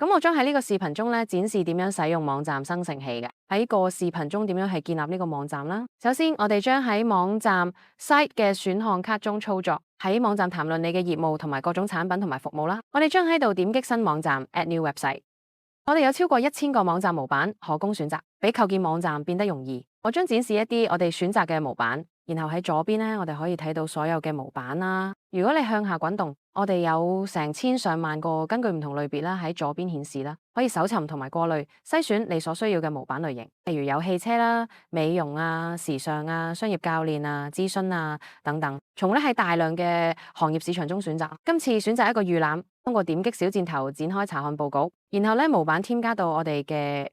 咁我將喺呢個視頻中咧展示點樣使用網站生成器嘅。喺個視頻中點樣係建立呢個網站啦。首先，我哋將喺網站 Site 嘅選項卡中操作，喺網站談論你嘅業務同埋各種產品同埋服務啦。我哋將喺度點擊新網站 Add New Website。我哋有超過1000個網站模板可供選擇，俾構建網站變得容易。我將展示一啲我哋選擇嘅模板，然後喺左邊咧，我哋可以睇到所有嘅模板啦。如果你向下滾動，我哋有成千上萬個根據唔同類別啦喺左邊顯示啦，可以搜尋同埋過濾篩選你所需要嘅模板類型，例如有汽車啦、美容啊、時尚啊、商業教練啊、諮詢啊等等，從咧喺大量嘅行業市場中選擇。今次選擇一個預覽，通過點擊小箭頭展開查看報告，然後咧模板添加到我哋嘅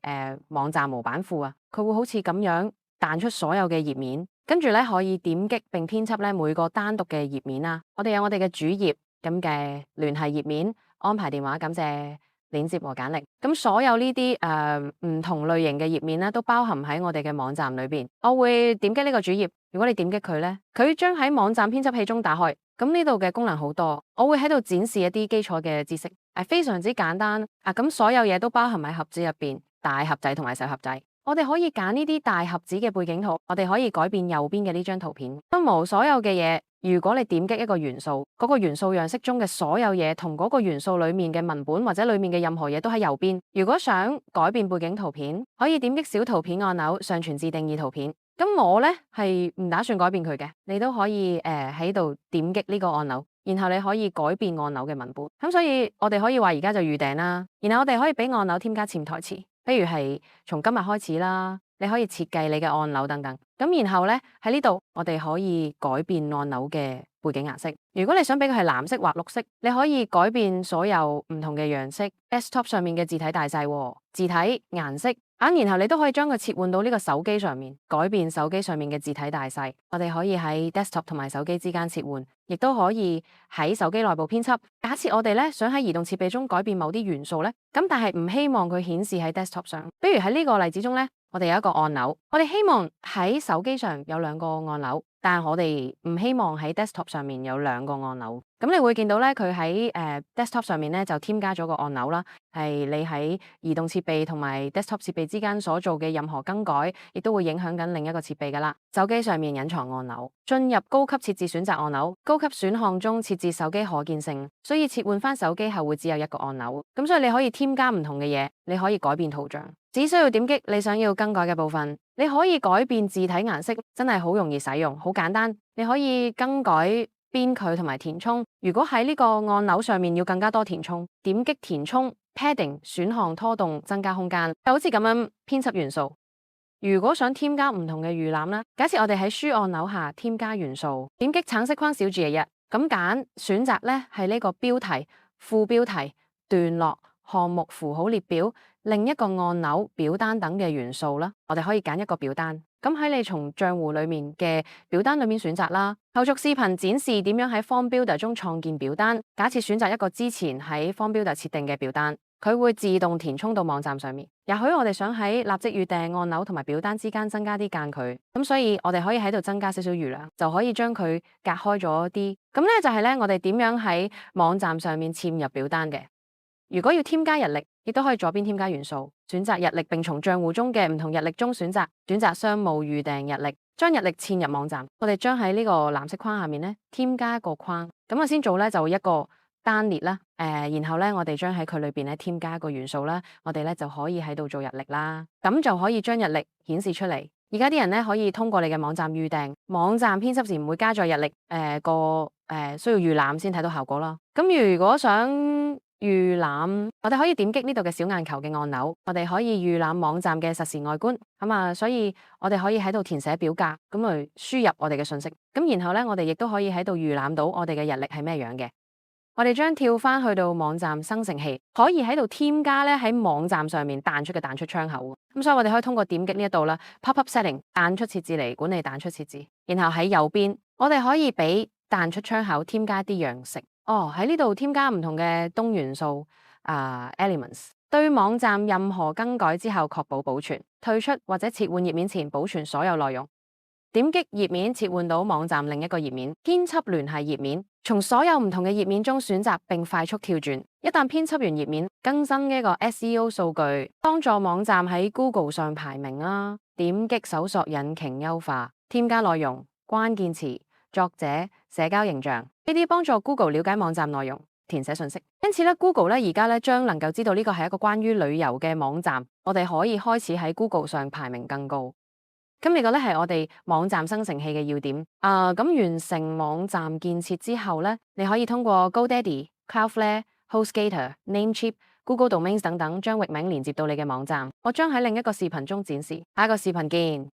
網站模板庫啊，佢會好似咁樣彈出所有嘅頁面，跟住咧可以點擊並編輯咧每個單獨嘅頁面啦。我哋有我哋嘅主頁咁嘅聯繫頁面、安排電話、感謝鏈接和簡歷，咁所有呢啲唔同類型嘅頁面咧，都包含喺我哋嘅網站裏邊。我會點擊呢個主頁，如果你點擊佢咧，佢將喺網站編輯器中打開。咁呢度嘅功能好多，我會喺度展示一啲基礎嘅知識，非常之簡單啊！咁所有嘢都包含喺盒子入邊，大盒仔同埋細盒仔。我哋可以揀呢啲大盒子嘅背景圖，我哋可以改變右邊嘅呢張圖片。分模所有嘅嘢，如果你點擊一個元素，嗰個元素樣式中嘅所有嘢同嗰個元素裡面嘅文本或者裡面嘅任何嘢都喺右邊。如果想改變背景圖片，可以點擊小圖片按鈕，上傳至定義圖片。咁我咧係唔打算改變佢嘅，你都可以喺度點擊呢個按鈕，然後你可以改變按鈕嘅文本。咁所以我哋可以話而家就預訂啦，然後我哋可以俾按鈕添加潛台詞，譬如係從今日開始啦，你可以設計你嘅按鈕等等。咁然後咧喺呢度我哋可以改變按鈕嘅背景顏色。如果你想俾佢係藍色或綠色，你可以改變所有唔同嘅樣式。Desktop 上面嘅字體大細、字體顏色。然後你都可以將佢切換到呢個手機上面，改變手機上面嘅字體大細。我哋可以喺 desktop 同埋手機之間切換，亦都可以喺手機內部編輯。假設我哋咧想喺移動設備中改變某啲元素咧，咁但係唔希望佢顯示喺 desktop 上。比如喺呢個例子中咧，我哋有一個按鈕，我哋希望喺手機上有2個按鈕，但係我哋唔希望喺 desktop 上面有2個按鈕。咁你會見到咧，佢喺desktop 上面咧就添加咗個按鈕啦，係你喺移動設備同埋 desktop 設備之間所做嘅任何更改，亦都會影響緊另一個設備噶啦。手機上面隱藏按鈕，進入高級設置選擇按鈕，高級選項中設置手機可見性，所以切換翻手機後會只有1個按鈕。咁所以你可以添加唔同嘅嘢，你可以改變圖像，只需要點擊你想要更改嘅部分。你可以改變字體顏色，真係好容易使用，好簡單。你可以更改邊距同埋填充，如果喺呢個按鈕上面要更加多填充，點擊填充 padding 選項拖動增加空間，就好似咁樣編輯元素。如果想添加唔同嘅預覽啦，假設我哋喺書按鈕下添加元素，點擊橙色框小注嘅咁揀選擇咧係呢個標題、副標題、段落、項目符號列表、另一個按鈕、表單等嘅元素啦，我哋可以揀一個表單。咁喺你從賬戶裏面嘅表單裏面選擇啦。後續視頻展示點樣喺 Form Builder 中創建表單。假設選擇一個之前喺 Form Builder 設定嘅表單，佢會自動填充到網站上面。也許我哋想喺立即預訂按鈕同埋表單之間增加啲間距，咁所以我哋可以喺度增加少少餘糧，就可以將佢隔開咗啲。咁咧就係咧我哋點樣喺網站上面嵌入表單嘅。如果要添加日曆，亦都可以左邊添加元素，選擇日曆並從賬戶中嘅唔同日曆中選擇商務預訂日曆，將日曆嵌入網站。我哋將喺呢個藍色框下面咧添加一個框。咁我先做咧就一個單列啦，然後咧我哋將喺佢裏邊咧添加一個元素啦，我哋咧就可以喺度做日曆啦，咁就可以將日曆顯示出嚟。而家啲人咧可以通過你嘅網站預訂，網站編輯時唔會加載日曆，需要預覽先睇到效果啦。咁如果想預覽，我哋可以點擊呢度嘅小眼球嘅按鈕，我哋可以預覽網站嘅實時外觀。所以我哋可以喺度填寫表格，咁嚟輸入我哋嘅信息。咁然後咧，我哋亦都可以喺度預覽到我哋嘅日曆係咩樣嘅。我哋將跳翻去到網站生成器，可以喺度添加咧喺網站上面彈出嘅彈出窗口。咁所以我哋可以通過點擊呢一度啦 ，pop-up setting 彈出設置嚟管理彈出設置。然後喺右邊，我哋可以俾彈出窗口添加一啲樣式。喺呢度添加唔同嘅東元素elements， 對網站任何更改之後確保保存，退出或者切換頁面前保存所有內容。點擊頁面切換到網站另一個頁面，編輯聯繫頁面，從所有唔同嘅頁面中選擇並快速跳轉。一旦編輯完頁面，更新呢個 SEO 數據，幫助網站喺 Google 上排名啊。點擊搜索引擎優化，添加內容、關鍵詞、作者、社交形象，呢啲幫助 Google 了解網站內容，填寫信息。因此咧，Google 咧而家咧將能夠知道呢個係一個關於旅遊嘅網站，我哋可以開始喺 Google 上排名更高。咁呢個咧係我哋網站生成器嘅要點。咁完成網站建設之後咧，你可以通過 GoDaddy、Cloudflare、HostGator、Namecheap、Google Domains 等等，將域名連接到你嘅網站。我將喺另一個視頻中展示。下一個視頻見。